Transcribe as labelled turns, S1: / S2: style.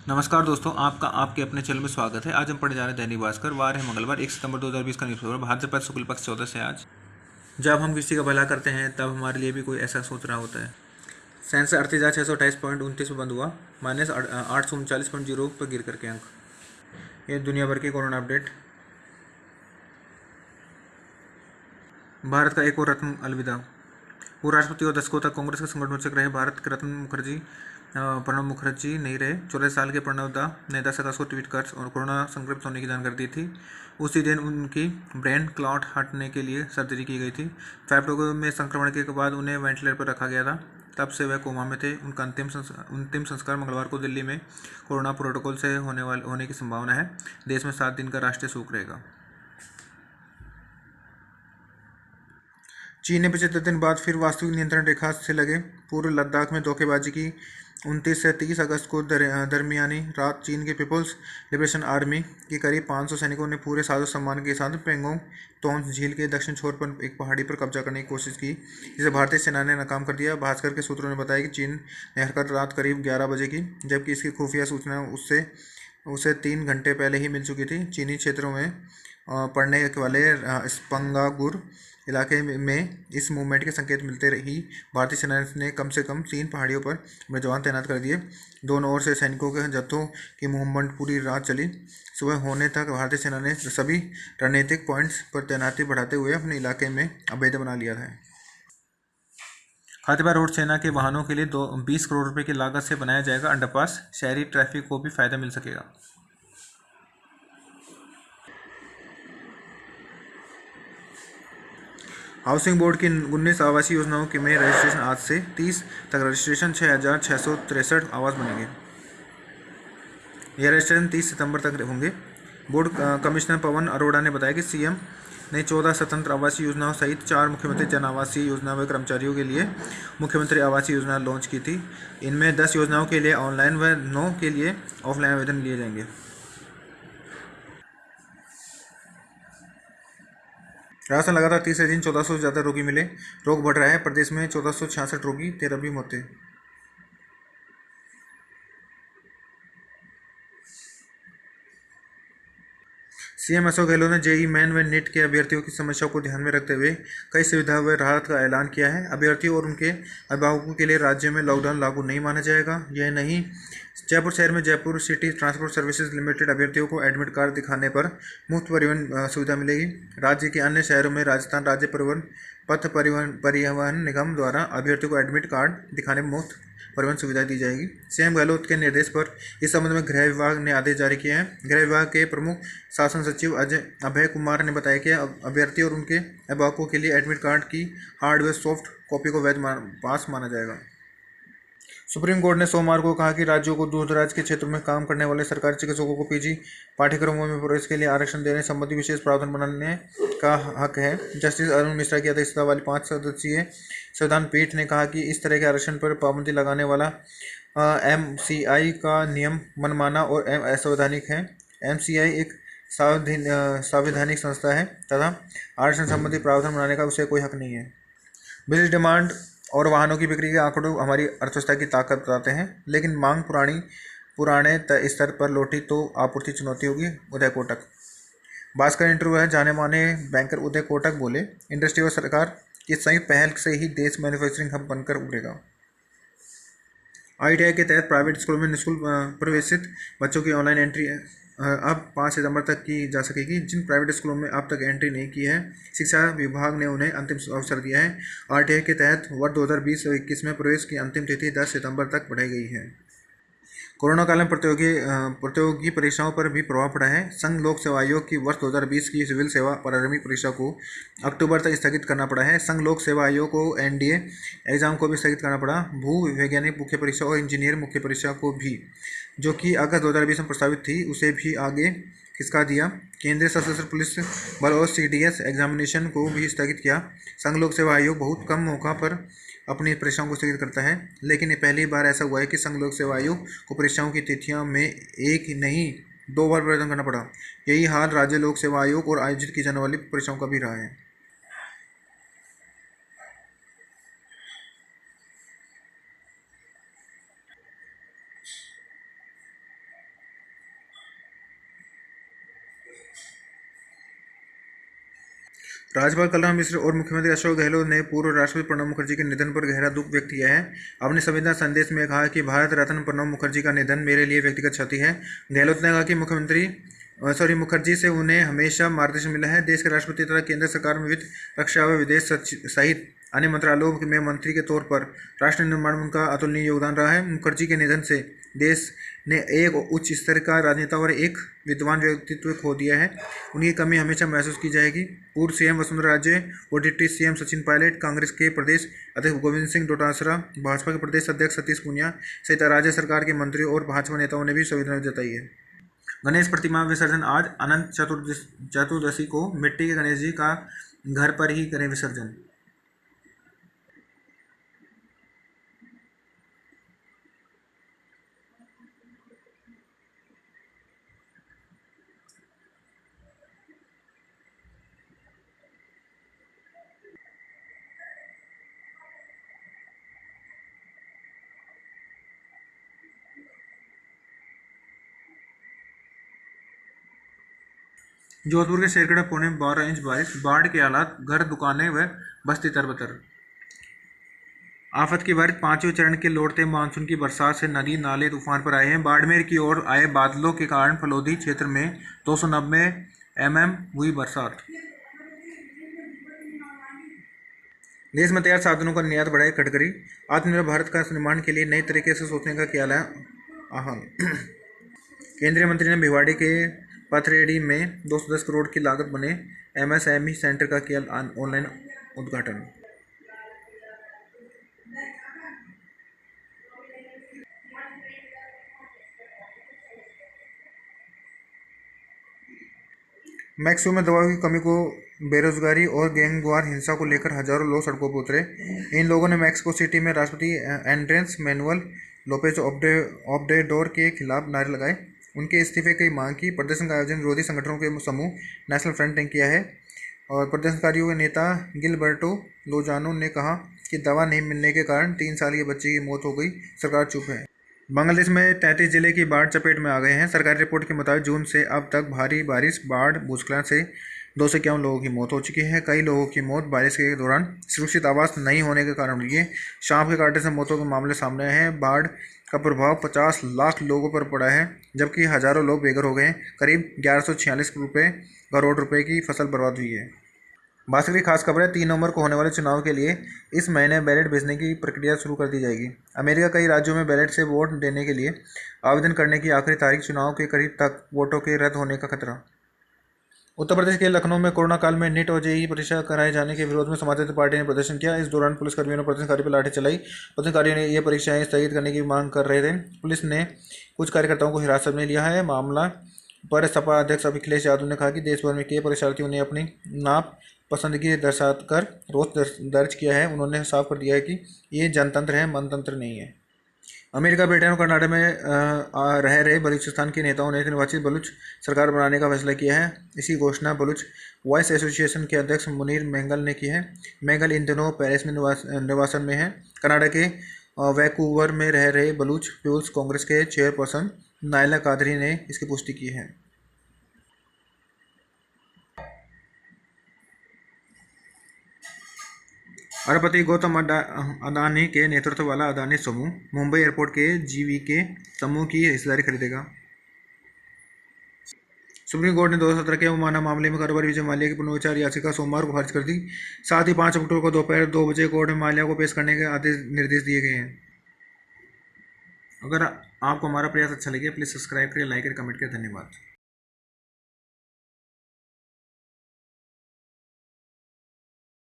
S1: नमस्कार दोस्तों, आपका आपके अपने चैनल में स्वागत है। आज हम पढ़ने जा रहे हैं दैनिक भास्कर। वार है मंगलवार, 1 सितंबर 2020 का न्यूज़पेपर। भाद्रपद शुक्ल पक्ष 14 से आज। जब हम किसी का भला करते हैं तब हमारे लिए भी कोई ऐसा सोच रहा होता है। सेंसेक्स 38,628.29 पर बंद हुआ, माइनस 839.0 पर गिर करके अंक। ये दुनिया भर के कोरोना अपडेट। भारत का एक और रत्न अलविदा। पूर्व राष्ट्रपति और दशकों तक कांग्रेस के संगठन रहे भारत के रत्न प्रणब मुखर्जी नहीं रहे। 14 साल के प्रणब दा ने 10 अगस्त को ट्वीट कर और कोरोना संक्रमित होने की जानकारी दी थी। उसी दिन उनकी ब्रेन क्लॉट हटने के लिए सर्जरी की गई थी। फेफड़ों में संक्रमण के बाद उन्हें वेंटिलेटर पर रखा गया था। तब से वह कोमा में थे। उनका अंतिम संस्कार मंगलवार को दिल्ली में कोरोना प्रोटोकॉल से होने की संभावना है। देश में 7 दिन का राष्ट्रीय शोक रहेगा। चीन ने 75 दिन बाद फिर वास्तविक नियंत्रण रेखा से लगे पूर्व लद्दाख में धोखेबाजी की। 29 से 30 अगस्त को दरमियानी रात चीन के पीपल्स लिबरेशन आर्मी के करीब 500 सैनिकों ने पूरे साजो सम्मान के साथ पेंगोंग तोंग झील के दक्षिण छोर पर एक पहाड़ी पर कब्जा करने की कोशिश की, जिसे भारतीय सेना ने नाकाम कर दिया। भास्कर के सूत्रों ने बताया कि चीन ने हरकत रात करीब 11 बजे की, जबकि इसकी खुफिया सूचना उसे 3 घंटे पहले ही मिल चुकी थी। चीनी क्षेत्रों में पड़ने वाले स्पंगागुर इलाके में इस मूवमेंट के संकेत मिलते ही भारतीय सेना ने कम से कम 3 पहाड़ियों पर अपने जवान तैनात कर दिए। दोनों ओर से सैनिकों के जत्थों की मूवमेंट पूरी रात चली। सुबह होने तक भारतीय सेना ने सभी रणनीतिक पॉइंट्स पर तैनाती बढ़ाते हुए अपने इलाके में अभेद्य बना लिया था। खातिबा रोड सेना के वाहनों के लिए 20 करोड़ रुपए की लागत से बनाया जाएगा अंडरपास। शहरी ट्रैफिक को भी फायदा मिल सकेगा। हाउसिंग बोर्ड की 19 आवासीय योजनाओं के में रजिस्ट्रेशन आज से 30 तक रजिस्ट्रेशन 6,663 आवास बनेंगे। यह रजिस्ट्रेशन 30 सितंबर तक होंगे। बोर्ड कमिश्नर पवन अरोड़ा ने बताया कि सीएम ने 14 स्वतंत्र आवासीय योजनाओं सहित 4 मुख्यमंत्री जन आवासीय योजना व कर्मचारियों के लिए मुख्यमंत्री आवासीय योजना लॉन्च की थी। इनमें 10 योजनाओं के लिए ऑनलाइन व 9 के लिए ऑफलाइन आवेदन लिए जाएंगे। राजस्थान लगातार तीसरे दिन 1400 से ज़्यादा रोगी मिले। रोग बढ़ रहा है। प्रदेश में 1466 रोगी, 13 भी मौतें। सीएम अशोक गहलोत ने जेईई मेन व नीट के अभ्यर्थियों की समस्याओं को ध्यान में रखते हुए कई सुविधा व राहत का ऐलान किया है। अभ्यर्थियों और उनके अभिभावकों के लिए राज्य में लॉकडाउन लागू नहीं माना जाएगा। यह नहीं, जयपुर शहर में Jaipur city transport services limited अभ्यर्थियों को एडमिट कार्ड दिखाने पर मुफ्त परिवहन सुविधा मिलेगी। राज्य के अन्य शहरों में राजस्थान राज्य पथ परिवहन निगम द्वारा अभ्यर्थियों को एडमिट कार्ड दिखाने में मुफ्त परिवहन सुविधा दी जाएगी। सीएम गहलोत के निर्देश पर इस संबंध में गृह विभाग ने आदेश जारी किए हैं। गृह विभाग के प्रमुख शासन सचिव अभय कुमार ने बताया कि अभ्यर्थियों और उनके अभिभावकों के लिए एडमिट कार्ड की हार्ड व सॉफ्ट कॉपी को वैध पास माना जाएगा। सुप्रीम कोर्ट ने सोमवार को कहा कि राज्यों को दूर दराज के क्षेत्रों में काम करने वाले सरकारी चिकित्सकों को पीजी पाठ्यक्रमों में प्रवेश के लिए आरक्षण देने संबंधी विशेष प्रावधान बनाने का हक है। जस्टिस अरुण मिश्रा की अध्यक्षता वाली 5 सदस्यीय संविधान पीठ ने कहा कि इस तरह के आरक्षण पर पाबंदी लगाने वाला एमसीआई का नियम मनमाना और असंवैधानिक है। एमसीआई एक संवैधानिक संस्था है तथा आरक्षण संबंधी प्रावधान बनाने का उसे कोई हक नहीं है। बिजली डिमांड और वाहनों की बिक्री के आंकड़ों हमारी अर्थव्यवस्था की ताकत बताते हैं, लेकिन मांग पुराने स्तर पर लौटी तो आपूर्ति चुनौती होगी। उदय कोटक। भास्कर इंटरव्यू है। जाने माने बैंकर उदय कोटक बोले, इंडस्ट्री और सरकार की संयुक्त पहल से ही देश मैन्युफैक्चरिंग हब बनकर उभरेगा। आईटीआई के तहत प्राइवेट स्कूलों में निःशुल्क प्रवेशित बच्चों की ऑनलाइन एंट्री अब 5 सितंबर तक की जा सकेगी। जिन प्राइवेट स्कूलों में अब तक एंट्री नहीं की है, शिक्षा विभाग ने उन्हें अंतिम अवसर दिया है। आरटीआई के तहत वर्ष 2020 और 21 में प्रवेश की अंतिम तिथि 10 सितंबर तक बढ़ाई गई है। कोरोना काल में प्रतियोगी परीक्षाओं पर भी प्रभाव पड़ा है। संघ लोक सेवा आयोग की वर्ष 2020 की सिविल सेवा प्रारंभिक परीक्षा को अक्टूबर तक स्थगित करना पड़ा है। संघ लोक सेवा आयोग को एनडीए एग्जाम को भी स्थगित करना पड़ा। भू वैज्ञानिक मुख्य परीक्षा और इंजीनियर मुख्य परीक्षा को भी, जो कि अगस्त 2020 में प्रस्तावित थी, उसे भी आगे खिसका दिया। केंद्रीय सशस्त्र पुलिस बल और सीडीएस एग्जामिनेशन को भी स्थगित किया। संघ लोक सेवा आयोग बहुत कम मौका पर अपनी परीक्षाओं को स्थगित करता है, लेकिन ये पहली बार ऐसा हुआ है कि संघ लोक सेवा आयोग को परीक्षाओं की तिथियों में एक नहीं 2 बार परिवर्तन करना पड़ा। यही हाल राज्य लोक सेवा आयोग और आयोजित की जाने वाली परीक्षाओं का भी रहा है। राज्यपाल कलराम मिश्र और मुख्यमंत्री अशोक गहलोत ने पूर्व राष्ट्रपति प्रणब मुखर्जी के निधन पर गहरा दुख व्यक्त किया है। अपने संवेदना संदेश में कहा कि भारत रत्न प्रणब मुखर्जी का निधन मेरे लिए व्यक्तिगत क्षति है। गहलोत ने कहा कि मुखर्जी से उन्हें हमेशा मार्गदर्शन मिला है। देश के राष्ट्रपति तथा केंद्र सरकार में वित्त, रक्षा व विदेश सहित अन्य मंत्रालयों में मंत्री के तौर पर राष्ट्र निर्माण में उनका अतुलनीय योगदान रहा है। मुखर्जी के निधन से देश ने एक उच्च स्तर का राजनेता और एक विद्वान व्यक्तित्व खो दिया है। उनकी कमी हमेशा महसूस की जाएगी। पूर्व सीएम वसुंधरा राजे और डिप्टी सीएम सचिन पायलट, कांग्रेस के प्रदेश अध्यक्ष गोविंद सिंह डोटासरा, भाजपा के प्रदेश अध्यक्ष सतीश पूनिया सहित राज्य सरकार के मंत्रियों और भाजपा नेताओं ने भी संवेदना जताई है। गणेश प्रतिमा विसर्जन आज अनंत चतुर्दशी को मिट्टी के गणेश जी का घर पर ही करें विसर्जन। जोधपुर के शेरगढ़ पौने 12 इंच बारिश, बाढ़ के हालात, घर, दुकानें व बस्ती तरबतर। आफत की बारिश, पांचवें चरण के लौटते मानसून की बरसात से नदी नाले तूफान पर आए हैं। बाड़मेर की ओर आए बादलों के कारण फलोदी क्षेत्र में 290 mm हुई बरसात। देश में तैयार साधनों का निर्यात बढ़ाए गडकरी, आत्मनिर्भर भारत का निर्माण के लिए नए तरीके से सोचने का किया आह्वान। केंद्रीय मंत्री ने भिवाड़ी के पथरेडी में 210 करोड़ की लागत बने MSME सेंटर का किया ऑनलाइन उद्घाटन। मैक्सिको में दवाओं की कमी को बेरोजगारी और गैंगवार हिंसा को लेकर हजारों लोग सड़कों पर उतरे। इन लोगों ने मैक्सिको सिटी में राष्ट्रपति एंड्रेस मैनुअल लोपेज ऑब्रेडोर के खिलाफ नारे लगाए, उनके इस्तीफे की मांग की। प्रदर्शन का आयोजन विरोधी संगठनों के समूह नेशनल फ्रंट ने किया है और प्रदर्शनकारियों के नेता गिलबर्टो लोजानो ने कहा कि दवा नहीं मिलने के कारण 3 साल के बच्चे की मौत हो गई, सरकार चुप है। बांग्लादेश में 33 जिले की बाढ़ चपेट में आ गए हैं। सरकारी रिपोर्ट के मुताबिक जून से अब तक भारी बारिश, बाढ़, भूस्खलन से 251 लोगों की मौत हो चुकी है। कई लोगों की मौत बारिश के दौरान सुरक्षित आवास नहीं होने के कारण हुई है। सांप के काटने से मौतों के मामले सामने आए हैं। बाढ़ का प्रभाव 50 लाख लोगों पर पड़ा है, जबकि हजारों लोग बेघर हो गए हैं। करीब 1146 करोड़ रुपए की फसल बर्बाद हुई है। भास्कर की खास खबर है, 3 नवंबर को होने वाले चुनाव के लिए इस महीने बैलेट भेजने की प्रक्रिया शुरू कर दी जाएगी। अमेरिका कई राज्यों में बैलेट से वोट देने के लिए आवेदन करने की आखिरी तारीख, चुनाव के करीब तक वोटों के रद्द होने का खतरा। उत्तर प्रदेश के लखनऊ में कोरोना काल में नीट और जेईई परीक्षा कराए जाने के विरोध में समाजवादी पार्टी ने प्रदर्शन किया। इस दौरान पुलिसकर्मियों ने प्रदर्शनकारी पर लाठी चलाई। प्रदर्शनकारियों ने ये परीक्षाएं स्थगित करने की मांग कर रहे थे। पुलिस ने कुछ कार्यकर्ताओं को हिरासत में लिया है। मामला पर सपा अध्यक्ष अखिलेश यादव ने कहा कि देश भर में कई परीक्षार्थियों ने अपनी नाप पसंदगी दर्शाकर रोष दर्ज किया है। उन्होंने साफ कर दिया है कि ये जनतंत्र है, मनतंत्र नहीं है। अमेरिका, ब्रिटेन और कनाडा में रह रहे बलूचिस्तान के नेताओं ने निर्वाचित बलूच सरकार बनाने का फैसला किया है। इसी घोषणा बलूच वॉइस एसोसिएशन के अध्यक्ष मुनीर मेंगल ने की है। मेंगल इन दिनों पेरिस में निर्वासन में है। कनाडा के वैंकूवर में रह रहे बलूच पीपुल्स कांग्रेस के चेयरपर्सन नायला कादरी ने इसकी पुष्टि की है। अरबपति गौतम अडानी के नेतृत्व वाला अडानी समूह मुंबई एयरपोर्ट के जीवीके समूह की हिस्सेदारी खरीदेगा। सुप्रीम कोर्ट ने 2017 के अवमानना मामले में कारोबारी विजय माल्या की पुनर्विचार याचिका सोमवार को खारिज कर दी। साथ ही 5 अक्टूबर को दोपहर 2 बजे कोर्ट में माल्या को पेश करने के निर्देश दिए गए हैं। अगर आपको हमारा प्रयास अच्छा लगे, प्लीज़ सब्सक्राइब करें, लाइक करें, कमेंट करें। धन्यवाद।